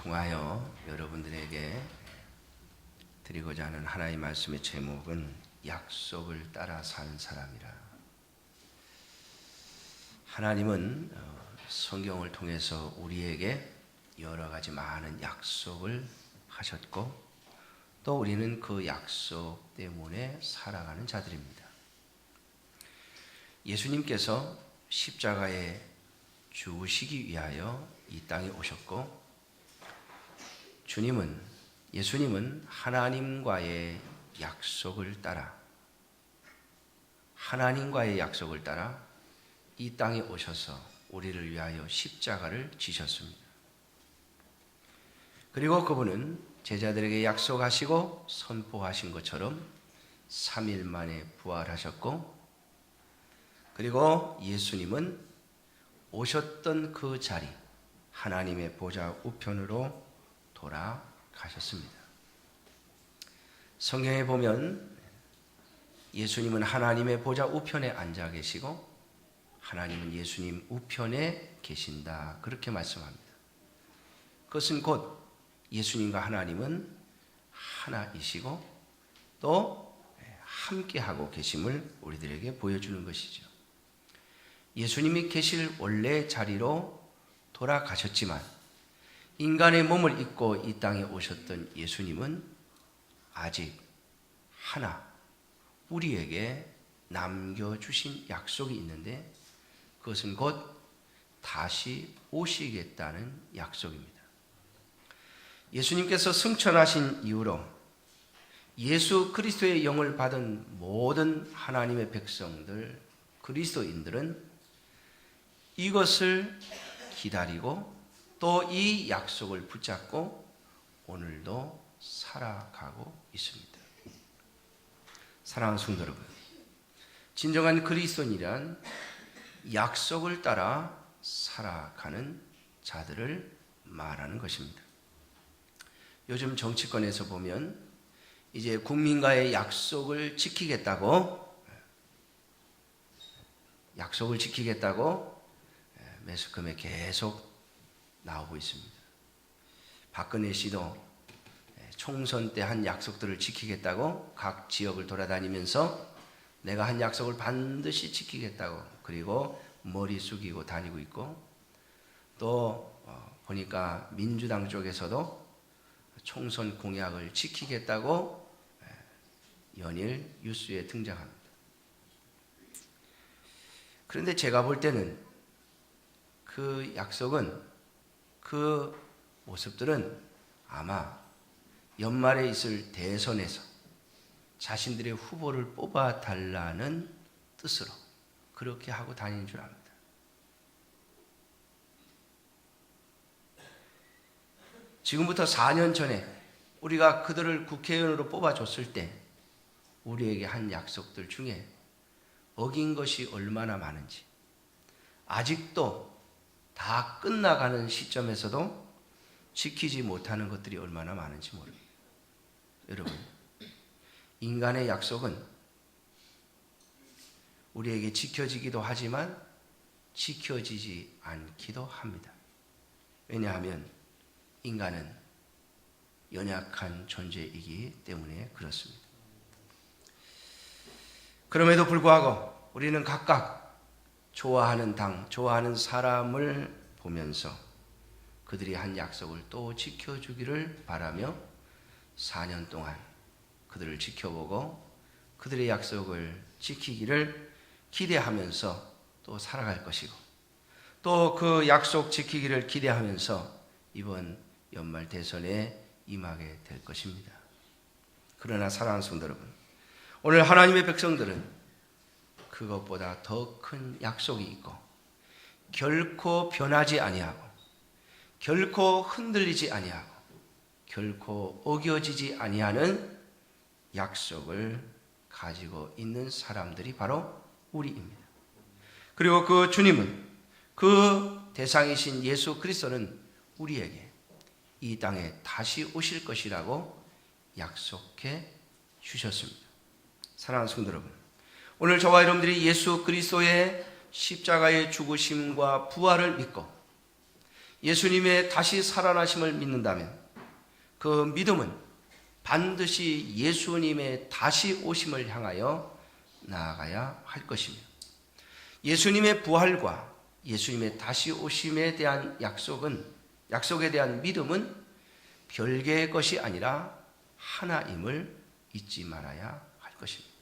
통하여 여러분들에게 드리고자 하는 하나님의 말씀의 제목은 약속을 따라 산 사람이라. 하나님은 성경을 통해서 우리에게 여러 가지 많은 약속을 하셨고 또 우리는 그 약속 때문에 살아가는 자들입니다. 예수님께서 십자가에 죽으시기 위하여 이 땅에 오셨고 예수님은 하나님과의 약속을 따라 이 땅에 오셔서 우리를 위하여 십자가를 지셨습니다. 그리고 그분은 제자들에게 약속하시고 선포하신 것처럼 3일 만에 부활하셨고, 그리고 예수님은 오셨던 그 자리, 하나님의 보좌 우편으로 돌아가셨습니다. 성경에 보면 예수님은 하나님의 보좌 우편에 앉아 계시고 하나님은 예수님 우편에 계신다, 그렇게 말씀합니다. 그것은 곧 예수님과 하나님은 하나이시고 또 함께하고 계심을 우리들에게 보여주는 것이죠. 예수님이 계실 원래 자리로 돌아가셨지만 인간의 몸을 입고 이 땅에 오셨던 예수님은 아직 하나 우리에게 남겨주신 약속이 있는데 그것은 곧 다시 오시겠다는 약속입니다. 예수님께서 승천하신 이후로 예수 그리스도의 영을 받은 모든 하나님의 백성들, 그리스도인들은 이것을 기다리고 또 이 약속을 붙잡고 오늘도 살아가고 있습니다. 사랑하는 성도 여러분, 진정한 그리스도인이란 약속을 따라 살아가는 자들을 말하는 것입니다. 요즘 정치권에서 보면 이제 국민과의 약속을 지키겠다고 매스컴에 계속 나오고 있습니다. 박근혜 씨도 총선 때 한 약속들을 지키겠다고 각 지역을 돌아다니면서 내가 한 약속을 반드시 지키겠다고, 그리고 머리 숙이고 다니고 있고, 또 보니까 민주당 쪽에서도 총선 공약을 지키겠다고 연일 뉴스에 등장합니다. 그런데 제가 볼 때는 그 약속은, 그 모습들은 아마 연말에 있을 대선에서 자신들의 후보를 뽑아달라는 뜻으로 그렇게 하고 다니는 줄 압니다. 지금부터 4년 전에 우리가 그들을 국회의원으로 뽑아줬을 때 우리에게 한 약속들 중에 어긴 것이 얼마나 많은지, 아직도 다 끝나가는 시점에서도 지키지 못하는 것들이 얼마나 많은지 모릅니다. 여러분, 인간의 약속은 우리에게 지켜지기도 하지만 지켜지지 않기도 합니다. 왜냐하면 인간은 연약한 존재이기 때문에 그렇습니다. 그럼에도 불구하고 우리는 각각 좋아하는 당, 좋아하는 사람을 보면서 그들이 한 약속을 또 지켜주기를 바라며 4년 동안 그들을 지켜보고 그들의 약속을 지키기를 기대하면서 또 살아갈 것이고, 또 그 약속 지키기를 기대하면서 이번 연말 대선에 임하게 될 것입니다. 그러나 사랑하는 성도 여러분, 오늘 하나님의 백성들은 그것보다 더 큰 약속이 있고 결코 변하지 아니하고 결코 흔들리지 아니하고 결코 어겨지지 아니하는 약속을 가지고 있는 사람들이 바로 우리입니다. 그리고 그 주님은, 그 대상이신 예수 그리스도는 우리에게 이 땅에 다시 오실 것이라고 약속해 주셨습니다. 사랑하는 성도 여러분, 오늘 저와 여러분들이 예수 그리스도의 십자가의 죽으심과 부활을 믿고 예수님의 다시 살아나심을 믿는다면 그 믿음은 반드시 예수님의 다시 오심을 향하여 나아가야 할 것이며, 예수님의 부활과 예수님의 다시 오심에 대한 약속에 대한 믿음은 별개의 것이 아니라 하나임을 잊지 말아야 할 것입니다.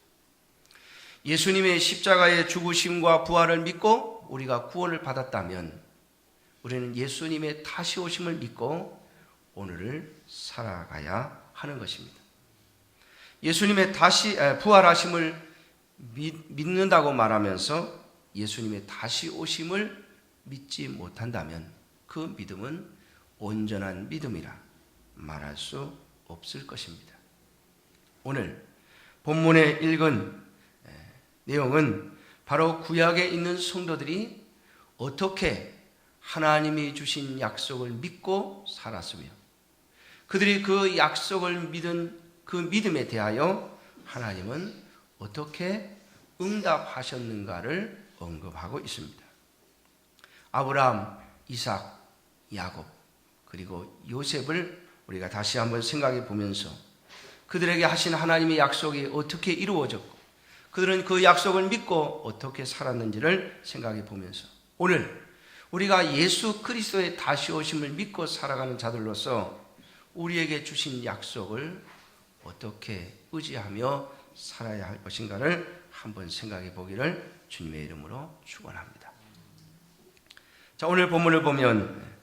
예수님의 십자가의 죽으심과 부활을 믿고 우리가 구원을 받았다면 우리는 예수님의 다시 오심을 믿고 오늘을 살아가야 하는 것입니다. 예수님의 다시 부활하심을 믿는다고 말하면서 예수님의 다시 오심을 믿지 못한다면 그 믿음은 온전한 믿음이라 말할 수 없을 것입니다. 오늘 본문에 읽은 내용은 바로 구약에 있는 성도들이 어떻게 하나님이 주신 약속을 믿고 살았으며 그들이 그 약속을 믿은 그 믿음에 대하여 하나님은 어떻게 응답하셨는가를 언급하고 있습니다. 아브라함, 이삭, 야곱 그리고 요셉을 우리가 다시 한번 생각해 보면서 그들에게 하신 하나님의 약속이 어떻게 이루어졌고 그들은 그 약속을 믿고 어떻게 살았는지를 생각해 보면서 오늘 우리가 예수 그리스도의 다시 오심을 믿고 살아가는 자들로서 우리에게 주신 약속을 어떻게 의지하며 살아야 할 것인가를 한번 생각해 보기를 주님의 이름으로 축원합니다. 자, 오늘 본문을 보면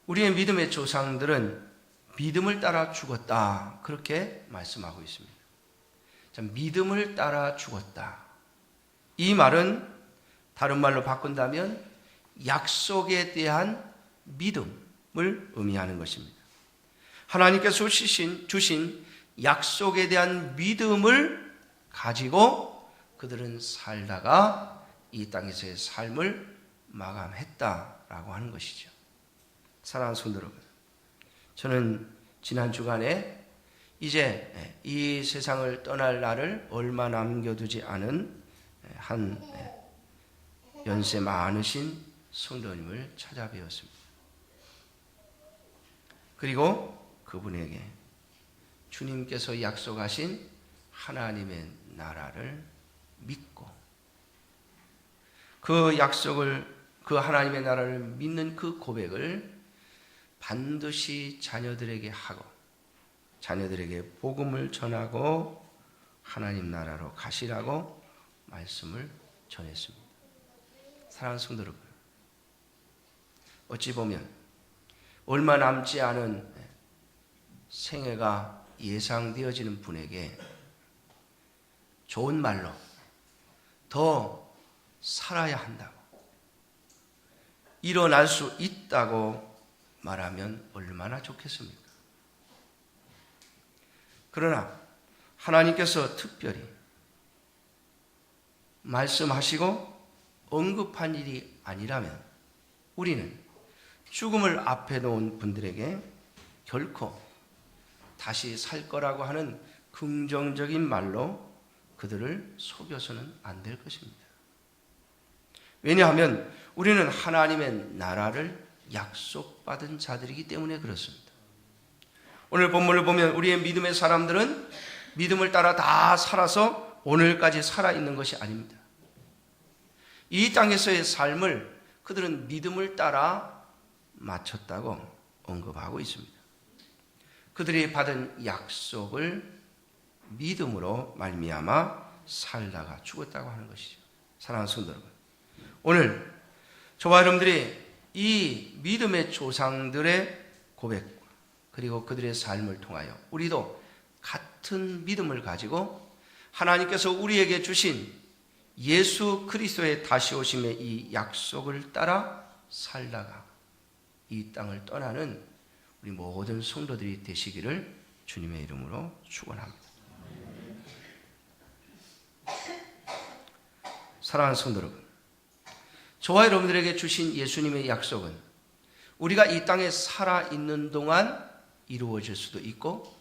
우리의 믿음의 조상들은 믿음을 따라 죽었다 그렇게 말씀하고 있습니다. 자, 믿음을 따라 죽었다. 이 말은 다른 말로 바꾼다면 약속에 대한 믿음을 의미하는 것입니다. 하나님께서 주신 약속에 대한 믿음을 가지고 그들은 살다가 이 땅에서의 삶을 마감했다라고 하는 것이죠. 사랑하는 성도 여러분, 저는 지난 주간에 이제 이 세상을 떠날 날을 얼마 남겨두지 않은 한 연세 많으신 성도님을 찾아뵈었습니다. 그리고 그분에게 주님께서 약속하신 하나님의 나라를 믿고 그 약속을, 그 하나님의 나라를 믿는 그 고백을 반드시 자녀들에게 하고 자녀들에게 복음을 전하고 하나님 나라로 가시라고 말씀을 전했습니다. 사랑하는 성도 여러분, 어찌 보면 얼마 남지 않은 생애가 예상되어지는 분에게 좋은 말로 더 살아야 한다고, 일어날 수 있다고 말하면 얼마나 좋겠습니까? 그러나 하나님께서 특별히 말씀하시고 언급한 일이 아니라면 우리는 죽음을 앞에 놓은 분들에게 결코 다시 살 거라고 하는 긍정적인 말로 그들을 속여서는 안 될 것입니다. 왜냐하면 우리는 하나님의 나라를 약속받은 자들이기 때문에 그렇습니다. 오늘 본문을 보면 우리의 믿음의 사람들은 믿음을 따라 다 살아서 오늘까지 살아있는 것이 아닙니다. 이 땅에서의 삶을 그들은 믿음을 따라 마쳤다고 언급하고 있습니다. 그들이 받은 약속을 믿음으로 말미암아 살다가 죽었다고 하는 것이죠. 사랑하는 성도 여러분, 오늘 저와 여러분들이 이 믿음의 조상들의 고백과 그리고 그들의 삶을 통하여 우리도 같은 믿음을 가지고 하나님께서 우리에게 주신 예수 그리스도의 다시 오심의 이 약속을 따라 살다가 이 땅을 떠나는 우리 모든 성도들이 되시기를 주님의 이름으로 축원합니다. 사랑하는 성도 여러분, 저와 여러분들에게 주신 예수님의 약속은 우리가 이 땅에 살아있는 동안 이루어질 수도 있고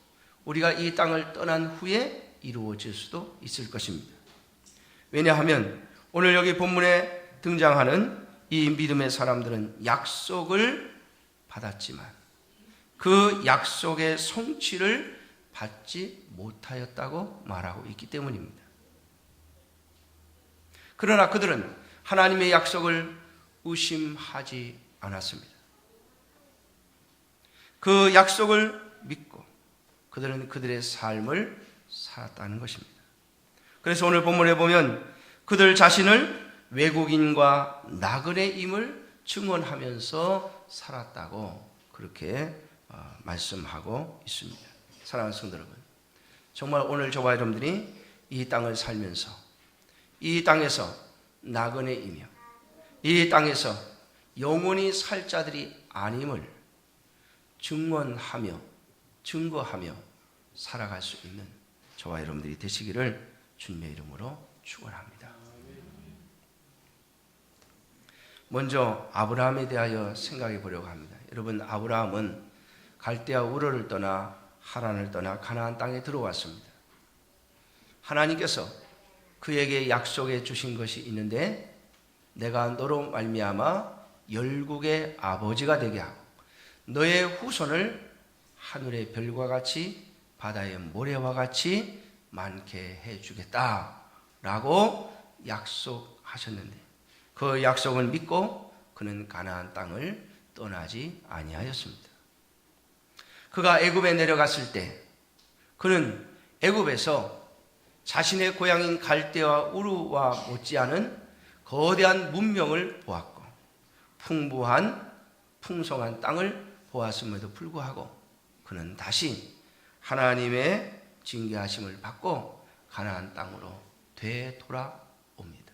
우리가 이 땅을 떠난 후에 이루어질 수도 있을 것입니다. 왜냐하면 오늘 여기 본문에 등장하는 이 믿음의 사람들은 약속을 받았지만 그 약속의 성취를 받지 못하였다고 말하고 있기 때문입니다. 그러나 그들은 하나님의 약속을 의심하지 않았습니다. 그 약속을 믿고 그들은 그들의 삶을 살았다는 것입니다. 그래서 오늘 본문에 보면 그들 자신을 외국인과 나그네임을 증언하면서 살았다고 그렇게 말씀하고 있습니다. 사랑하는 성도 여러분, 정말 오늘 저와 여러분들이 이 땅을 살면서 이 땅에서 나그네이며 이 땅에서 영원히 살 자들이 아님을 증언하며 증거하며 살아갈 수 있는 저와 여러분들이 되시기를 주님의 이름으로 축원합니다. 먼저 아브라함에 대하여 생각해 보려고 합니다. 여러분, 아브라함은 갈대아 우르를 떠나 하란을 떠나 가나안 땅에 들어왔습니다. 하나님께서 그에게 약속해 주신 것이 있는데 내가 너로 말미암아 열국의 아버지가 되게 하고 너의 후손을 하늘의 별과 같이 바다의 모래와 같이 많게 해주겠다라고 약속하셨는데 그 약속을 믿고 그는 가나안 땅을 떠나지 아니하였습니다. 그가 애굽에 내려갔을 때 그는 애굽에서 자신의 고향인 갈대와 우르와 못지않은 거대한 문명을 보았고 풍부한 풍성한 땅을 보았음에도 불구하고 그는 다시 하나님의 징계하심을 받고 가나안 땅으로 되돌아옵니다.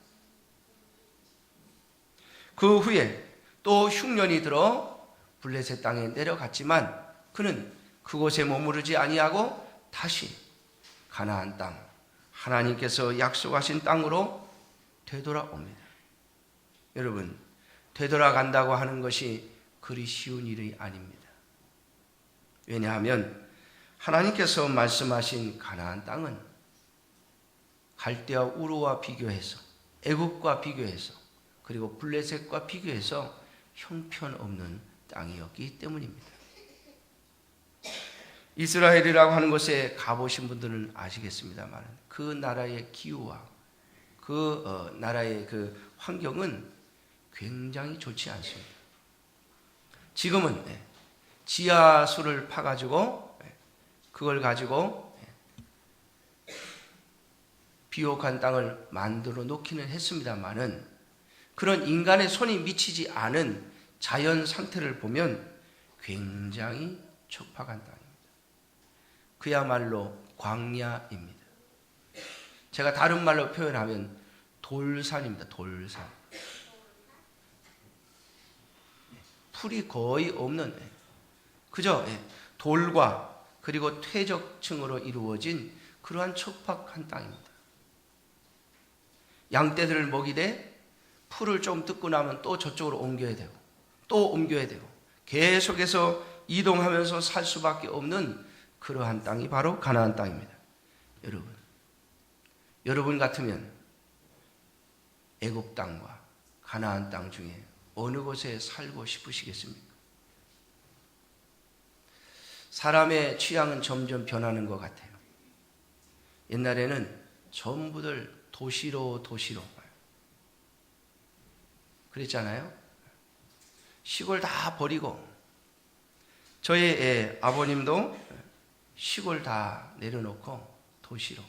그 후에 또 흉년이 들어 블레셋 땅에 내려갔지만 그는 그곳에 머무르지 아니하고 다시 가나안 땅, 하나님께서 약속하신 땅으로 되돌아옵니다. 여러분, 되돌아간다고 하는 것이 그리 쉬운 일이 아닙니다. 왜냐하면 하나님께서 말씀하신 가나안 땅은 갈대아 우르와 비교해서 애굽과 비교해서 그리고 블레셋과 비교해서 형편없는 땅이었기 때문입니다. 이스라엘이라고 하는 곳에 가보신 분들은 아시겠습니다만 그 나라의 기후와 그 나라의 그 환경은 굉장히 좋지 않습니다. 지금은 지하수를 파가지고 그걸 가지고 비옥한 땅을 만들어 놓기는 했습니다만은 그런 인간의 손이 미치지 않은 자연 상태를 보면 굉장히 척박한 땅입니다. 그야말로 광야입니다. 제가 다른 말로 표현하면 돌산입니다. 돌산. 풀이 거의 없는 그저 돌과 그리고 퇴적층으로 이루어진 그러한 척박한 땅입니다. 양떼들을 먹이되 풀을 좀 뜯고 나면 또 저쪽으로 옮겨야 되고 또 옮겨야 되고 계속해서 이동하면서 살 수밖에 없는 그러한 땅이 바로 가나안 땅입니다. 여러분 같으면 애굽 땅과 가나안 땅 중에 어느 곳에 살고 싶으시겠습니까? 사람의 취향은 점점 변하는 것 같아요. 옛날에는 전부들 도시로 그랬잖아요. 시골 다 버리고 저희 아버님도 시골 다 내려놓고 도시로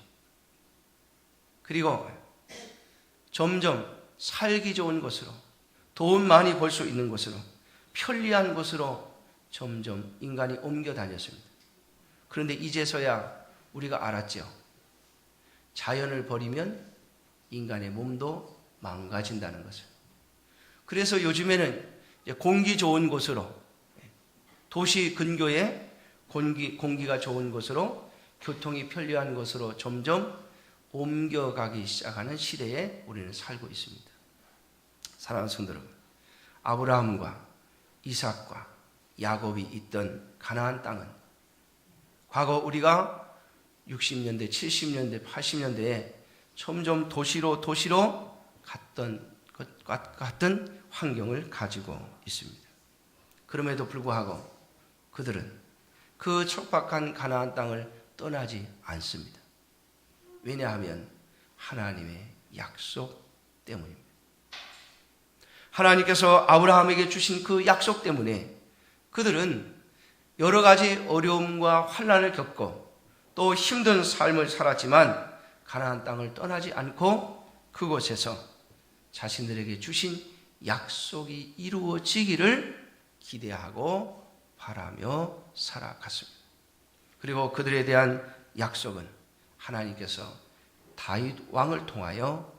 그리고 점점 살기 좋은 곳으로 돈 많이 벌 수 있는 곳으로 편리한 곳으로 점점 인간이 옮겨 다녔습니다. 그런데 이제서야 우리가 알았죠. 자연을 버리면 인간의 몸도 망가진다는 것을. 그래서 요즘에는 공기 좋은 곳으로 도시 근교에 공기가 좋은 곳으로 교통이 편리한 곳으로 점점 옮겨가기 시작하는 시대에 우리는 살고 있습니다. 사랑하는 성도 여러분, 아브라함과 이삭과 야곱이 있던 가나안 땅은 과거 우리가 60년대, 70년대, 80년대에 점점 도시로 갔던 것 같은 환경을 가지고 있습니다. 그럼에도 불구하고 그들은 그 척박한 가나안 땅을 떠나지 않습니다. 왜냐하면 하나님의 약속 때문입니다. 하나님께서 아브라함에게 주신 그 약속 때문에 그들은 여러 가지 어려움과 환난을 겪고 또 힘든 삶을 살았지만 가나안 땅을 떠나지 않고 그곳에서 자신들에게 주신 약속이 이루어지기를 기대하고 바라며 살아갔습니다. 그리고 그들에 대한 약속은 하나님께서 다윗 왕을 통하여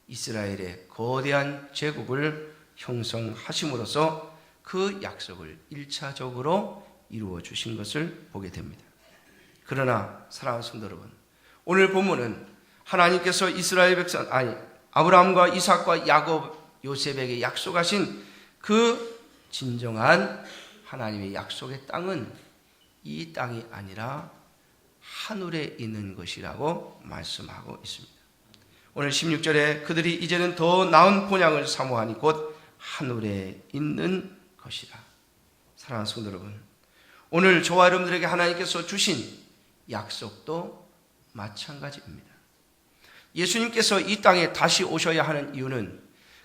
이스라엘의 거대한 제국을 형성하심으로써 그 약속을 1차적으로 이루어 주신 것을 보게 됩니다. 그러나 사랑하는 성도 여러분, 오늘 본문은 하나님께서 이스라엘 백성 아브라함과 이삭과 야곱, 요셉에게 약속하신 그 진정한 하나님의 약속의 땅은 이 땅이 아니라 하늘에 있는 것이라고 말씀하고 있습니다. 오늘 16절에 그들이 이제는 더 나은 본향을 사모하니 곧 하늘에 있는 것이라. 사랑하는 성도 여러분, 오늘 저와 여러분들에게 하나님께서 주신 약속도 마찬가지입니다. 예수님께서 이 땅에 다시 오셔야 하는 이유는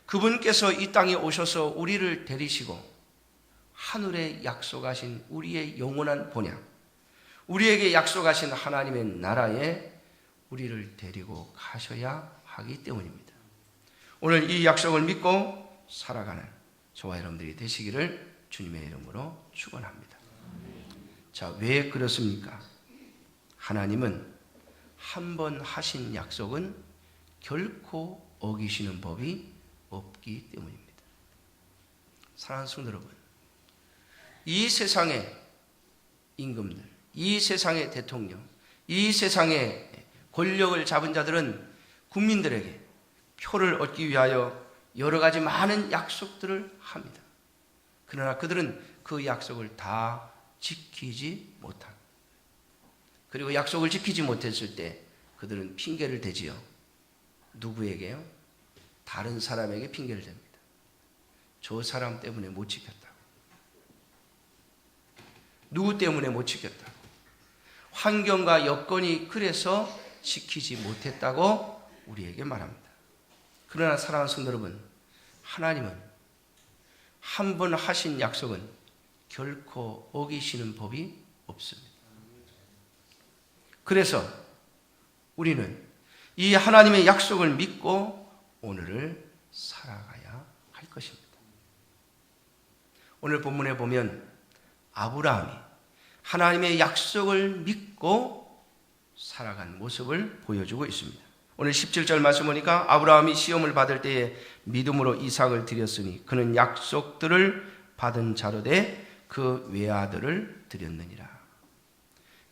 그분께서 이 땅에 오셔서 우리를 데리시고 하늘에 약속하신 우리의 영원한 본향, 우리에게 약속하신 하나님의 나라에 우리를 데리고 가셔야 하기 때문입니다. 오늘 이 약속을 믿고 살아가는 저와 여러분들이 되시기를 주님의 이름으로 축원합니다. 자, 왜 그렇습니까? 하나님은 한 번 하신 약속은 결코 어기시는 법이 없기 때문입니다. 사랑하는 성도 여러분, 이 세상의 임금들, 이 세상의 대통령, 이 세상의 권력을 잡은 자들은 국민들에게 표를 얻기 위하여 여러 가지 많은 약속들을 합니다. 그러나 그들은 그 약속을 다 지키지 못합니다. 그리고 약속을 지키지 못했을 때 그들은 핑계를 대지요. 누구에게요? 다른 사람에게 핑계를 댑니다. 저 사람 때문에 못 지켰다고. 누구 때문에 못 지켰다고. 환경과 여건이 그래서 지키지 못했다고 우리에게 말합니다. 그러나 사랑하는 성도 여러분, 하나님은 한 번 하신 약속은 결코 어기시는 법이 없습니다. 그래서 우리는 이 하나님의 약속을 믿고 오늘을 살아가야 할 것입니다. 오늘 본문에 보면 아브라함이 하나님의 약속을 믿고 살아간 모습을 보여주고 있습니다. 오늘 17절 말씀 보니까 아브라함이 시험을 받을 때에 믿음으로 이삭을 드렸으니 그는 약속들을 받은 자로 돼 그 외아들을 드렸느니라.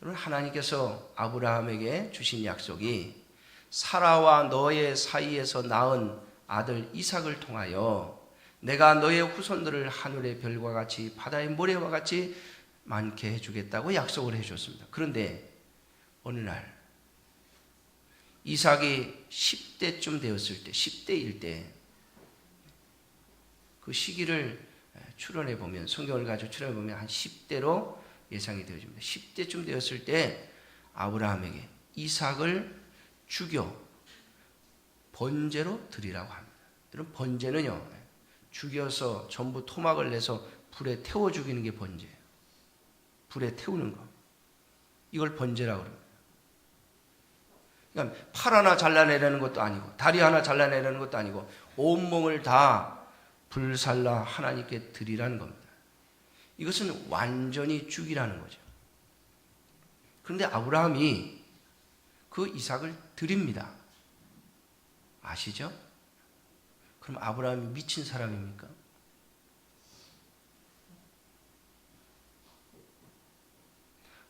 여러분, 하나님께서 아브라함에게 주신 약속이 사라와 너의 사이에서 낳은 아들 이삭을 통하여 내가 너의 후손들을 하늘의 별과 같이 바다의 모래와 같이 많게 해주겠다고 약속을 해주었습니다. 그런데 어느 날 이삭이 10대쯤 되었을 때, 10대일 때 그 시기를 추론해 보면, 성경을 가지고 추론해 보면 한 10대로 예상이 되어집니다. 10대쯤 되었을 때 아브라함에게 이삭을 죽여 번제로 드리라고 합니다. 여러분, 번제는요, 죽여서 전부 토막을 내서 불에 태워 죽이는 게 번제예요. 불에 태우는 거. 이걸 번제라고 합니다. 그러니까 팔 하나 잘라내려는 것도 아니고 다리 하나 잘라내려는 것도 아니고 온몸을 다 불살라 하나님께 드리라는 겁니다. 이것은 완전히 죽이라는 거죠. 그런데 아브라함이 그 이삭을 드립니다. 아시죠? 그럼 아브라함이 미친 사람입니까?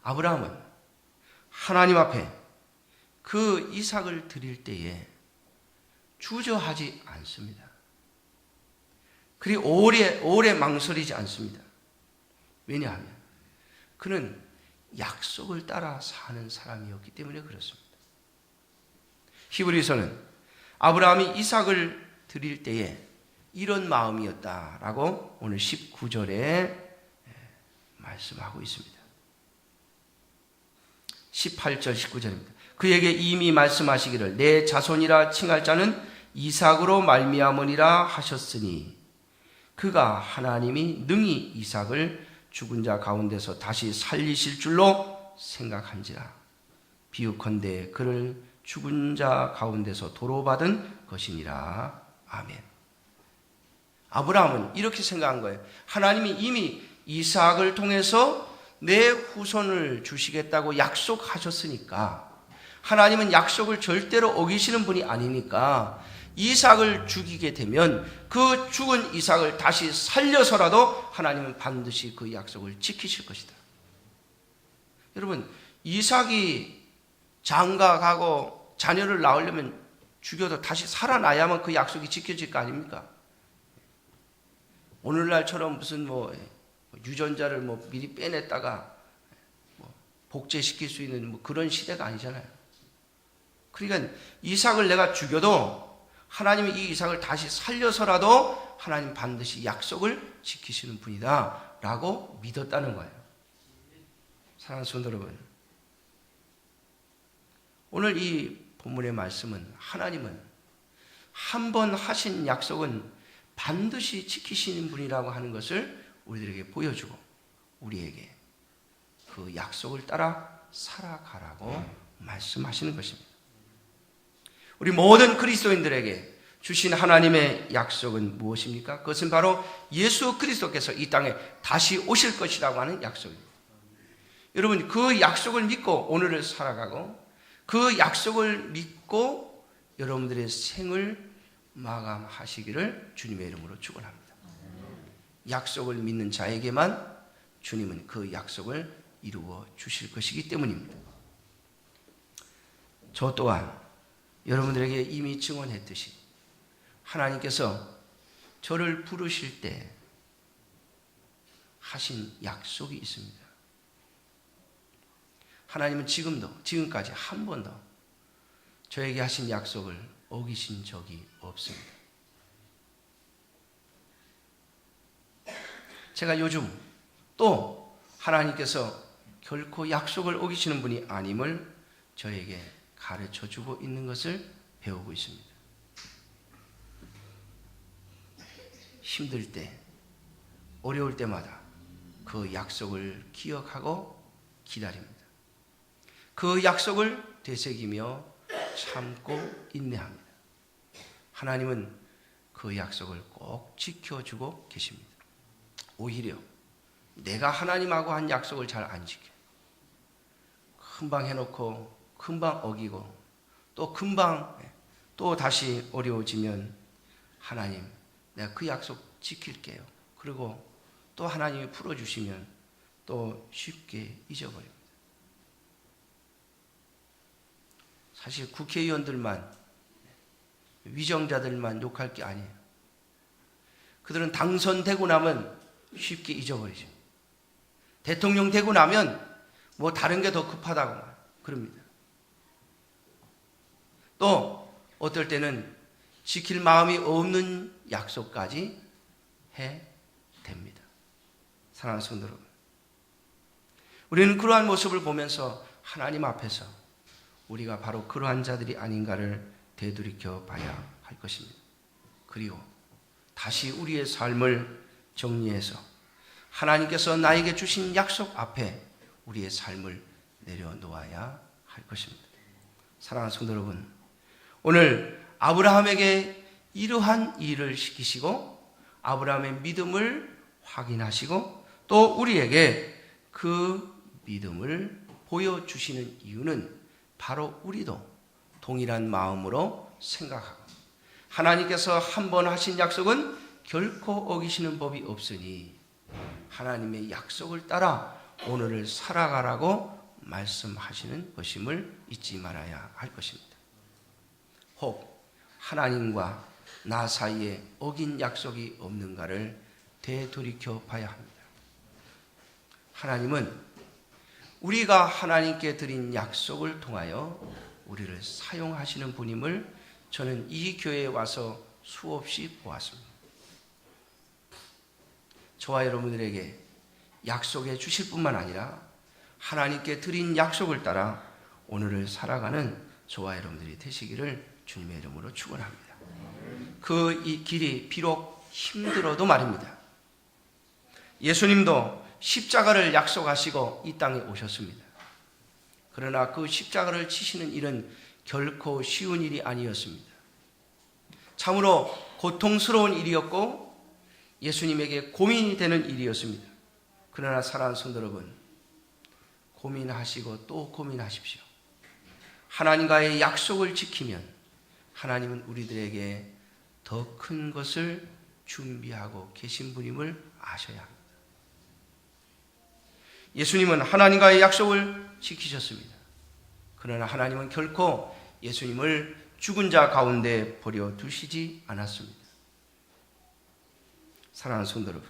아브라함은 하나님 앞에 그 이삭을 드릴 때에 주저하지 않습니다. 그리고 오래 망설이지 않습니다. 왜냐하면 그는 약속을 따라 사는 사람이었기 때문에 그렇습니다. 히브리서는 아브라함이 이삭을 드릴 때에 이런 마음이었다라고 오늘 19절에 말씀하고 있습니다. 18절 19절입니다. 그에게 이미 말씀하시기를 내 자손이라 칭할 자는 이삭으로 말미암으리라 하셨으니 그가 하나님이 능히 이삭을 죽은 자 가운데서 다시 살리실 줄로 생각한지라. 비유컨대 그를 죽은 자 가운데서 도로받은 것이니라. 아멘. 아브라함은 이렇게 생각한 거예요. 하나님이 이미 이삭을 통해서 내 후손을 주시겠다고 약속하셨으니까, 하나님은 약속을 절대로 어기시는 분이 아니니까 이삭을 죽이게 되면 그 죽은 이삭을 다시 살려서라도 하나님은 반드시 그 약속을 지키실 것이다. 여러분, 이삭이 장가가고 자녀를 낳으려면 죽여도 다시 살아나야만 그 약속이 지켜질 거 아닙니까? 오늘날처럼 무슨 유전자를 미리 빼냈다가 복제시킬 수 있는 그런 시대가 아니잖아요. 그러니까 이삭을 내가 죽여도 하나님이 이 이삭을 다시 살려서라도 하나님 반드시 약속을 지키시는 분이다 라고 믿었다는 거예요. 사랑하는 성도 여러분, 오늘 이 본문의 말씀은 하나님은 한 번 하신 약속은 반드시 지키시는 분이라고 하는 것을 우리들에게 보여주고 우리에게 그 약속을 따라 살아가라고 말씀하시는 것입니다. 우리 모든 그리스도인들에게 주신 하나님의 약속은 무엇입니까? 그것은 바로 예수 그리스도께서 이 땅에 다시 오실 것이라고 하는 약속입니다. 여러분, 그 약속을 믿고 오늘을 살아가고 그 약속을 믿고 여러분들의 생을 마감하시기를 주님의 이름으로 축원합니다. 약속을 믿는 자에게만 주님은 그 약속을 이루어 주실 것이기 때문입니다. 저 또한 여러분들에게 이미 증언했듯이 하나님께서 저를 부르실 때 하신 약속이 있습니다. 하나님은 지금까지 한 번도 저에게 하신 약속을 어기신 적이 없습니다. 제가 요즘 또 하나님께서 결코 약속을 어기시는 분이 아님을 저에게 가르쳐주고 있는 것을 배우고 있습니다. 힘들 때, 어려울 때마다 그 약속을 기억하고 기다립니다. 그 약속을 되새기며 참고 인내합니다. 하나님은 그 약속을 꼭 지켜주고 계십니다. 오히려 내가 하나님하고 한 약속을 잘 안 지켜요. 금방 해놓고 금방 어기고 또 금방 또 다시 어려워지면 하나님, 내가 그 약속 지킬게요. 그리고 또 하나님이 풀어주시면 또 쉽게 잊어버립니다. 사실 국회의원들만, 위정자들만 욕할 게 아니에요. 그들은 당선되고 나면 쉽게 잊어버리죠. 대통령 되고 나면 다른 게 더 급하다고 그럽니다. 또 어떨 때는 지킬 마음이 없는 약속까지 해댑니다. 사랑하는 성도 여러분, 우리는 그러한 모습을 보면서 하나님 앞에서 우리가 바로 그러한 자들이 아닌가를 되돌이켜 봐야 할 것입니다. 그리고 다시 우리의 삶을 정리해서 하나님께서 나에게 주신 약속 앞에 우리의 삶을 내려놓아야 할 것입니다. 사랑하는 성도 여러분, 오늘 아브라함에게 이러한 일을 시키시고 아브라함의 믿음을 확인하시고 또 우리에게 그 믿음을 보여주시는 이유는 바로 우리도 동일한 마음으로 생각하고 하나님께서 한 번 하신 약속은 결코 어기시는 법이 없으니 하나님의 약속을 따라 오늘을 살아가라고 말씀하시는 것임을 잊지 말아야 할 것입니다. 혹 하나님과 나 사이에 어긴 약속이 없는가를 되돌이켜 봐야 합니다. 하나님은 우리가 하나님께 드린 약속을 통하여 우리를 사용하시는 분임을 저는 이 교회에 와서 수없이 보았습니다. 저와 여러분들에게 약속해 주실 뿐만 아니라 하나님께 드린 약속을 따라 오늘을 살아가는 저와 여러분들이 되시기를 주님의 이름으로 축원합니다. 그 이 길이 비록 힘들어도 말입니다. 예수님도 십자가를 약속하시고 이 땅에 오셨습니다. 그러나 그 십자가를 치시는 일은 결코 쉬운 일이 아니었습니다. 참으로 고통스러운 일이었고 예수님에게 고민이 되는 일이었습니다. 그러나 사랑하는 성도 여러분, 고민하시고 또 고민하십시오. 하나님과의 약속을 지키면 하나님은 우리들에게 더 큰 것을 준비하고 계신 분임을 아셔야 합니다. 예수님은 하나님과의 약속을 지키셨습니다. 그러나 하나님은 결코 예수님을 죽은 자 가운데 버려 두시지 않았습니다. 사랑하는 성도 여러분,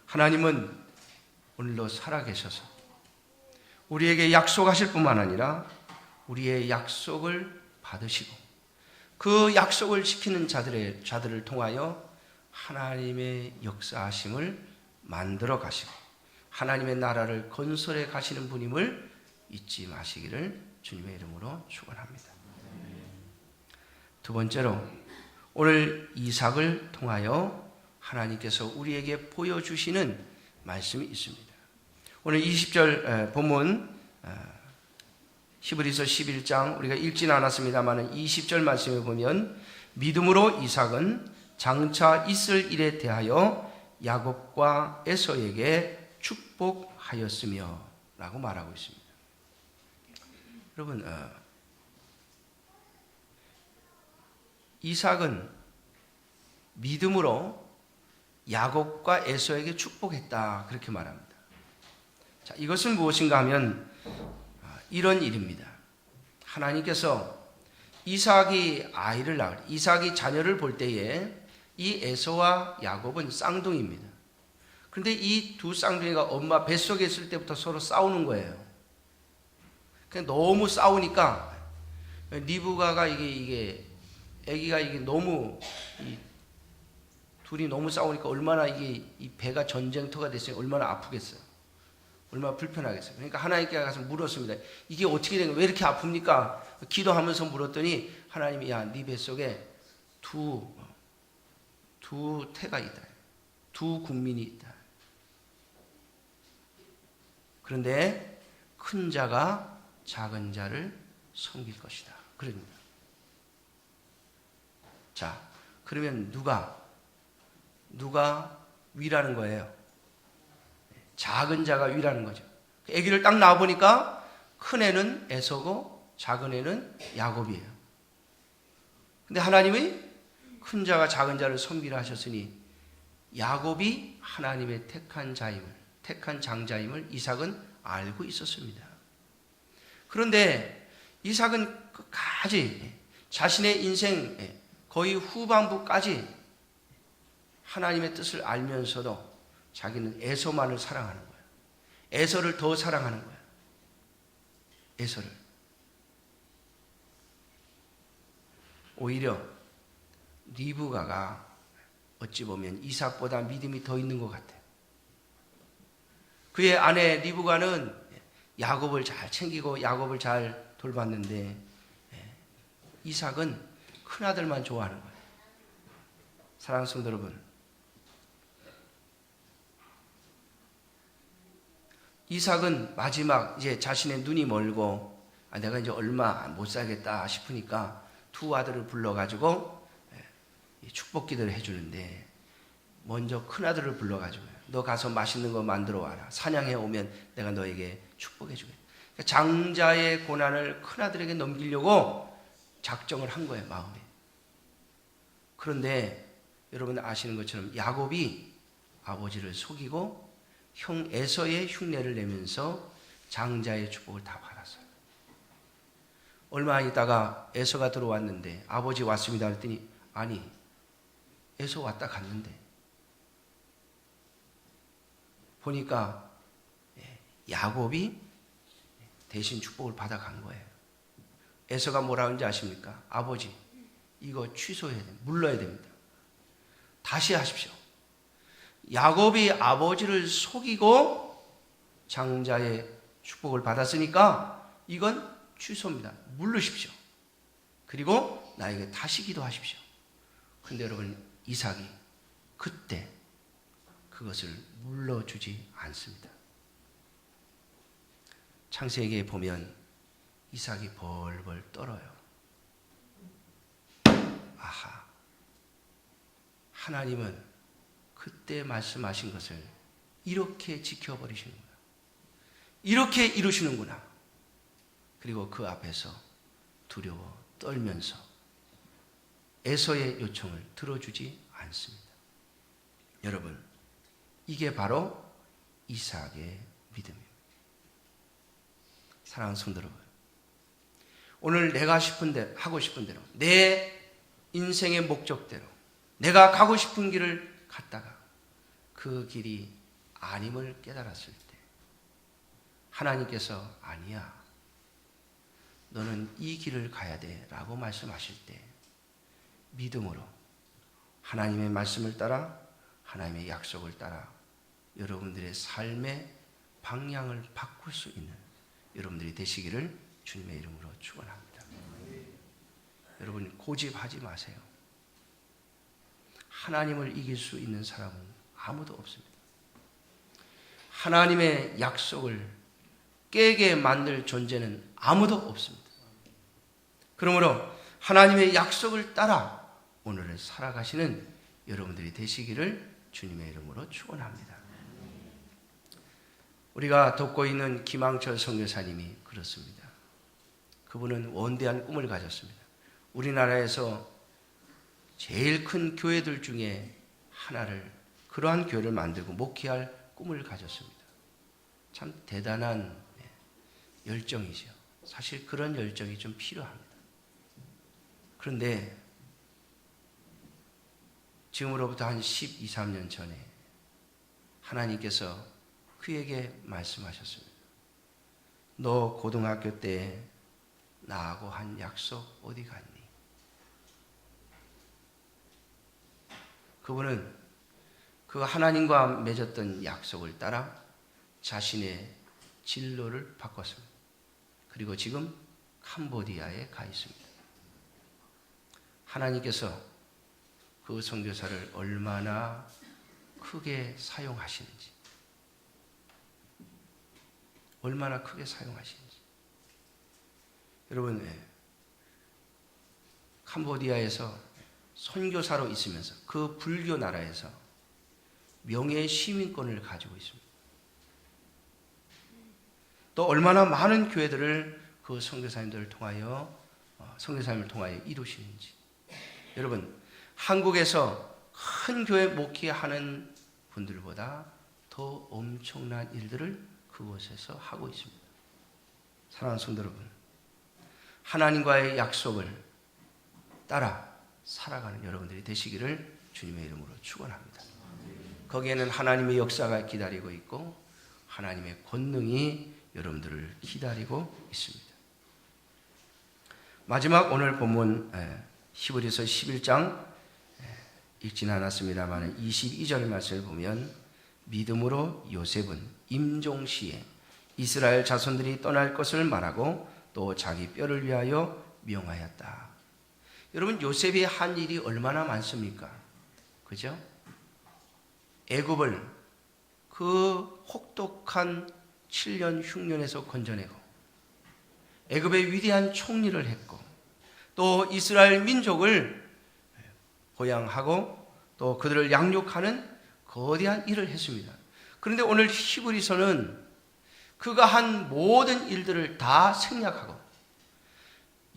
하나님은 오늘도 살아계셔서 우리에게 약속하실 뿐만 아니라 우리의 약속을 받으시고 그 약속을 지키는 자들을 통하여 하나님의 역사하심을 만들어 가시고 하나님의 나라를 건설해 가시는 분임을 잊지 마시기를 주님의 이름으로 축원합니다. 두 번째로 오늘 이삭을 통하여 하나님께서 우리에게 보여주시는 말씀이 있습니다. 오늘 20절 본문 히브리서 11장 우리가 읽지는 않았습니다만 20절 말씀에 보면 믿음으로 이삭은 장차 있을 일에 대하여 야곱과 에서에게 축복하였으며 라고 말하고 있습니다. 여러분, 이삭은 믿음으로 야곱과 에서에게 축복했다 그렇게 말합니다. 자, 이것은 무엇인가 하면 이런 일입니다. 하나님께서 이삭이 자녀를 볼 때에 이 에서와 야곱은 쌍둥이입니다. 그런데 이 두 쌍둥이가 엄마 뱃속에 있을 때부터 서로 싸우는 거예요. 그냥 너무 싸우니까 리브가가 아기가 너무 둘이 너무 싸우니까 얼마나 이 배가 전쟁터가 됐으니 얼마나 아프겠어요. 얼마나 불편하겠어요. 그러니까 하나님께 가서 물었습니다. 이게 어떻게 된 거예요? 왜 이렇게 아픕니까? 기도하면서 물었더니 하나님이 네 뱃속에 두 태가 있다. 두 국민이 있다. 그런데 큰 자가 작은 자를 섬길 것이다. 그럽니다. 자, 그러면 누가 위라는 거예요? 작은 자가 위라는 거죠. 아기를 딱 낳아보니까 큰 애는 에서고 작은 애는 야곱이에요. 근데 하나님이 큰 자가 작은 자를 섬기라 하셨으니 야곱이 하나님의 택한 장자임을 이삭은 알고 있었습니다. 그런데 이삭은 끝까지 자신의 인생 거의 후반부까지 하나님의 뜻을 알면서도 자기는 에서만을 사랑하는 거예요. 에서를 더 사랑하는 거예요. 에서를. 오히려 리브가가 어찌 보면 이삭보다 믿음이 더 있는 것 같아요. 그의 아내 리브가는 야곱을 잘 챙기고 야곱을 잘 돌봤는데 이삭은 큰아들만 좋아하는 거예요. 사랑하는 성도 여러분, 이삭은 마지막 이제 자신의 눈이 멀고 내가 이제 얼마 못 살겠다 싶으니까 두 아들을 불러가지고 축복 기도를 해주는데 먼저 큰 아들을 불러가지고 너 가서 맛있는 거 만들어 와라. 사냥해 오면 내가 너에게 축복해 주겠다. 그러니까 장자의 고난을 큰 아들에게 넘기려고 작정을 한 거예요, 마음에. 그런데 여러분 아시는 것처럼 야곱이 아버지를 속이고 형 에서의 흉내를 내면서 장자의 축복을 다 받았어요. 얼마 있다가 에서가 들어왔는데 아버지 왔습니다 그랬더니 아니 에서 왔다 갔는데 보니까 야곱이 대신 축복을 받아간 거예요. 에서가 뭐라 하는지 아십니까? 아버지 이거 취소해야 됩니다. 물러야 됩니다. 다시 하십시오. 야곱이 아버지를 속이고 장자의 축복을 받았으니까 이건 취소입니다. 물르십시오. 그리고 나에게 다시 기도하십시오. 근데 여러분, 이삭이 그때 그것을 물러주지 않습니다. 창세기에 보면 이삭이 벌벌 떨어요. 아하, 하나님은 그때 말씀하신 것을 이렇게 지켜버리시는구나. 이렇게 이루시는구나. 그리고 그 앞에서 두려워 떨면서 에서의 요청을 들어주지 않습니다. 여러분, 이게 바로 이삭의 믿음입니다. 사랑하는 성도 여러분, 오늘 내가 하고 싶은 대로, 내 인생의 목적대로 내가 가고 싶은 길을 갔다가 그 길이 아님을 깨달았을 때 하나님께서 아니야, 너는 이 길을 가야 돼 라고 말씀하실 때 믿음으로 하나님의 말씀을 따라, 하나님의 약속을 따라 여러분들의 삶의 방향을 바꿀 수 있는 여러분들이 되시기를 주님의 이름으로 축원합니다. 여러분, 고집하지 마세요. 하나님을 이길 수 있는 사람은 아무도 없습니다. 하나님의 약속을 깨게 만들 존재는 아무도 없습니다. 그러므로 하나님의 약속을 따라 오늘을 살아가시는 여러분들이 되시기를 주님의 이름으로 축원합니다. 우리가 돕고 있는 김항철 선교사님이 그렇습니다. 그분은 원대한 꿈을 가졌습니다. 우리나라에서 제일 큰 교회들 중에 하나를, 그러한 교회를 만들고 목회할 꿈을 가졌습니다. 참 대단한 열정이죠. 사실 그런 열정이 좀 필요합니다. 그런데 지금으로부터 한 12, 13년 전에 하나님께서 그에게 말씀하셨습니다. 너 고등학교 때 나하고 한 약속 어디 갔니? 그분은 그 하나님과 맺었던 약속을 따라 자신의 진로를 바꿨습니다. 그리고 지금 캄보디아에 가 있습니다. 하나님께서 그 선교사를 얼마나 크게 사용하시는지, 얼마나 크게 사용하시는지. 여러분, 캄보디아에서 선교사로 있으면서 그 불교 나라에서 명예 시민권을 가지고 있습니다. 또 얼마나 많은 교회들을 그 선교사님을 통하여 이루시는지. 여러분, 한국에서 큰 교회 목회하는 분들보다 더 엄청난 일들을 그곳에서 하고 있습니다. 사랑하는 성도 여러분, 하나님과의 약속을 따라 살아가는 여러분들이 되시기를 주님의 이름으로 축원합니다. 거기에는 하나님의 역사가 기다리고 있고 하나님의 권능이 여러분들을 기다리고 있습니다. 마지막 오늘 본문 히브리서 11장 읽지는 않았습니다만 22절 말씀을 보면, 믿음으로 요셉은 임종시에 이스라엘 자손들이 떠날 것을 말하고 또 자기 뼈를 위하여 명하였다. 여러분, 요셉이 한 일이 얼마나 많습니까? 그죠? 애굽을 그 혹독한 7년 흉년에서 건져내고 애굽의 위대한 총리를 했고 또 이스라엘 민족을 보양하고 또 그들을 양육하는 거대한 일을 했습니다. 그런데 오늘 히브리서는 그가 한 모든 일들을 다 생략하고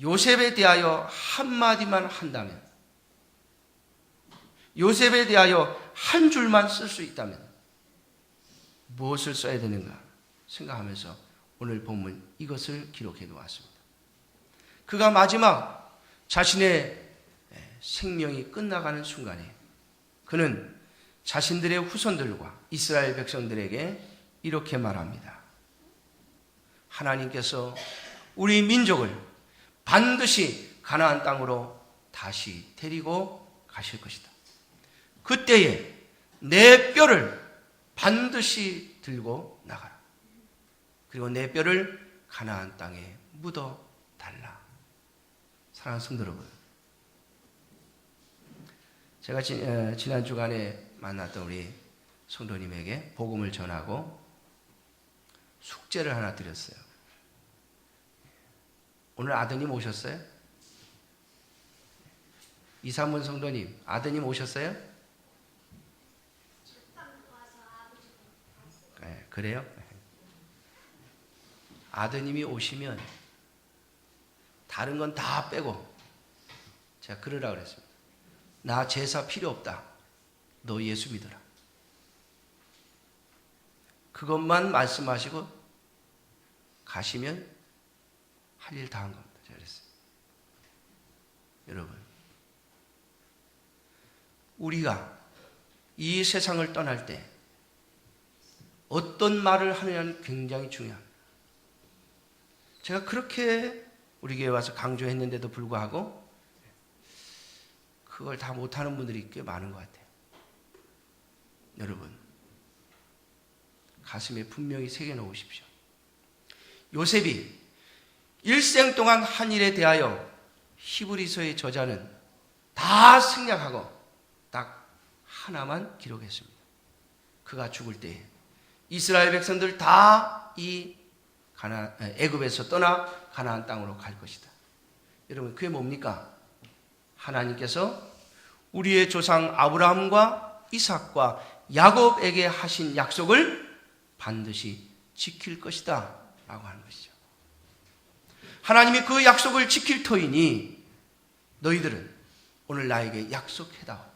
요셉에 대하여 한마디만 한다면, 요셉에 대하여 한 줄만 쓸 수 있다면 무엇을 써야 되는가 생각하면서 오늘 본문 이것을 기록해 놓았습니다. 그가 마지막 자신의 생명이 끝나가는 순간에 그는 자신들의 후손들과 이스라엘 백성들에게 이렇게 말합니다. 하나님께서 우리 민족을 반드시 가나안 땅으로 다시 데리고 가실 것이다. 그때에 내 뼈를 반드시 들고 나가라. 그리고 내 뼈를 가나안 땅에 묻어 달라. 사랑하는 성도 여러분, 제가 지난 주간에 만났던 우리 성도님에게 복음을 전하고 숙제를 하나 드렸어요. 오늘 아드님 오셨어요? 이삼문 성도님, 아드님 오셨어요? 네, 그래요? 아드님이 오시면 다른 건 다 빼고 제가 그러라 그랬습니다. 나 제사 필요 없다. 너 예수 믿어라. 그것만 말씀하시고 가시면 할 일 다 한 겁니다. 제가 그랬어요. 여러분, 우리가 이 세상을 떠날 때 어떤 말을 하느냐는 굉장히 중요합니다. 제가 그렇게 우리 교회 와서 강조했는데도 불구하고 그걸 다 못하는 분들이 꽤 많은 것 같아요. 여러분, 가슴에 분명히 새겨놓으십시오. 요셉이 일생 동안 한 일에 대하여 히브리서의 저자는 다 생략하고 딱 하나만 기록했습니다. 그가 죽을 때에 이스라엘 백성들 다 이 애굽에서 떠나 가나안 땅으로 갈 것이다. 여러분, 그게 뭡니까? 하나님께서 우리의 조상 아브라함과 이삭과 야곱에게 하신 약속을 반드시 지킬 것이다 라고 하는 것이죠. 하나님이 그 약속을 지킬 터이니 너희들은 오늘 나에게 약속해다오.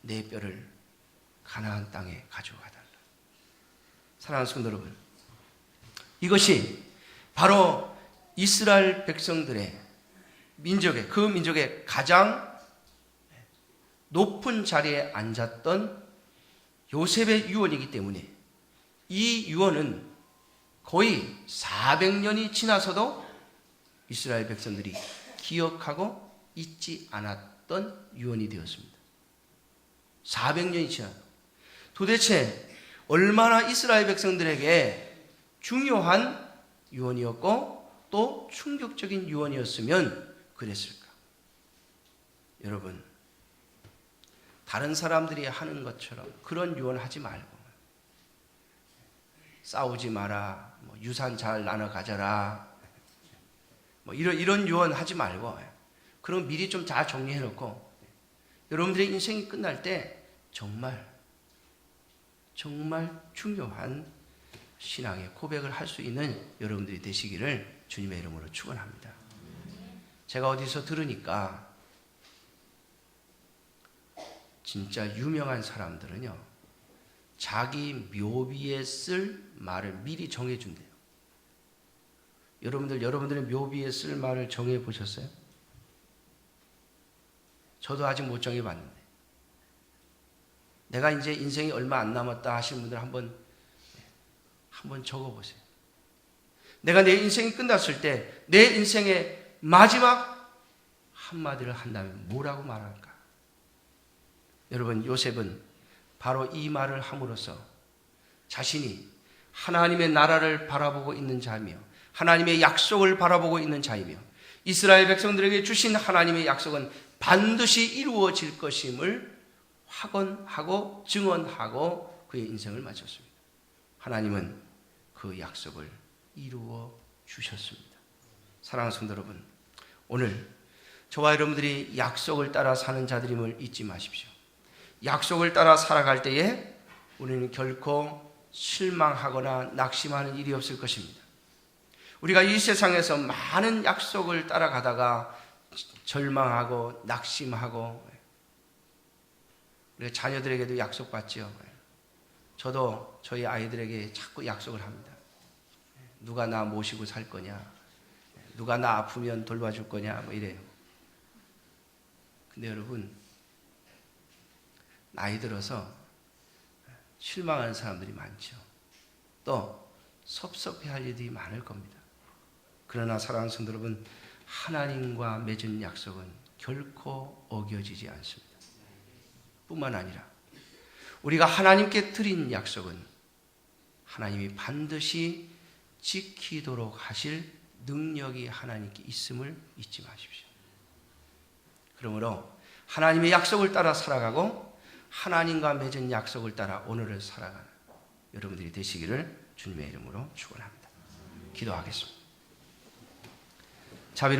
내 뼈를 가나안 땅에 가져가달라. 사랑하는 성도 여러분, 이것이 바로 이스라엘 백성들의 그 민족의 가장 높은 자리에 앉았던 요셉의 유언이기 때문에 이 유언은 거의 400년이 지나서도 이스라엘 백성들이 기억하고 잊지 않았던 유언이 되었습니다. 400년이 지나도 도대체 얼마나 이스라엘 백성들에게 중요한 유언이었고 또 충격적인 유언이었으면 그랬을까? 여러분, 다른 사람들이 하는 것처럼 그런 유언 하지 말고 싸우지 마라, 유산 잘 나눠 가져라, 이런 유언 하지 말고 그럼 미리 좀 잘 정리해 놓고 여러분들의 인생이 끝날 때 정말 중요한 신앙의 고백을 할 수 있는 여러분들이 되시기를 주님의 이름으로 축원합니다. 제가 어디서 들으니까 진짜 유명한 사람들은요, 자기 묘비에 쓸 말을 미리 정해준대요. 여러분들의 묘비에 쓸 말을 정해 보셨어요? 저도 아직 못 정해봤는데, 내가 이제 인생이 얼마 안 남았다 하시는 분들 한번 적어보세요. 내가 내 인생이 끝났을 때 내 인생의 마지막 한마디를 한다면 뭐라고 말할까? 여러분, 요셉은 바로 이 말을 함으로써 자신이 하나님의 나라를 바라보고 있는 자이며 하나님의 약속을 바라보고 있는 자이며 이스라엘 백성들에게 주신 하나님의 약속은 반드시 이루어질 것임을 확언하고 증언하고 그의 인생을 마쳤습니다. 하나님은 그 약속을 이루어 주셨습니다. 사랑하는 성도 여러분, 오늘 저와 여러분들이 약속을 따라 사는 자들임을 잊지 마십시오. 약속을 따라 살아갈 때에 우리는 결코 실망하거나 낙심하는 일이 없을 것입니다. 우리가 이 세상에서 많은 약속을 따라가다가 절망하고 낙심하고, 우리 자녀들에게도 약속받지요. 저도 저희 아이들에게 자꾸 약속을 합니다. 누가 나 모시고 살 거냐, 누가 나 아프면 돌봐줄 거냐, 이래요. 근데 여러분, 나이 들어서 실망하는 사람들이 많죠. 또 섭섭해할 일이 많을 겁니다. 그러나 사랑하는 성도 여러분, 하나님과 맺은 약속은 결코 어겨지지 않습니다. 뿐만 아니라 우리가 하나님께 드린 약속은 하나님이 반드시 지키도록 하실 능력이 하나님께 있음을 잊지 마십시오. 그러므로 하나님의 약속을 따라 살아가고 하나님과 맺은 약속을 따라 오늘을 살아가는 여러분들이 되시기를 주님의 이름으로 축원합니다. 기도하겠습니다. 자비로운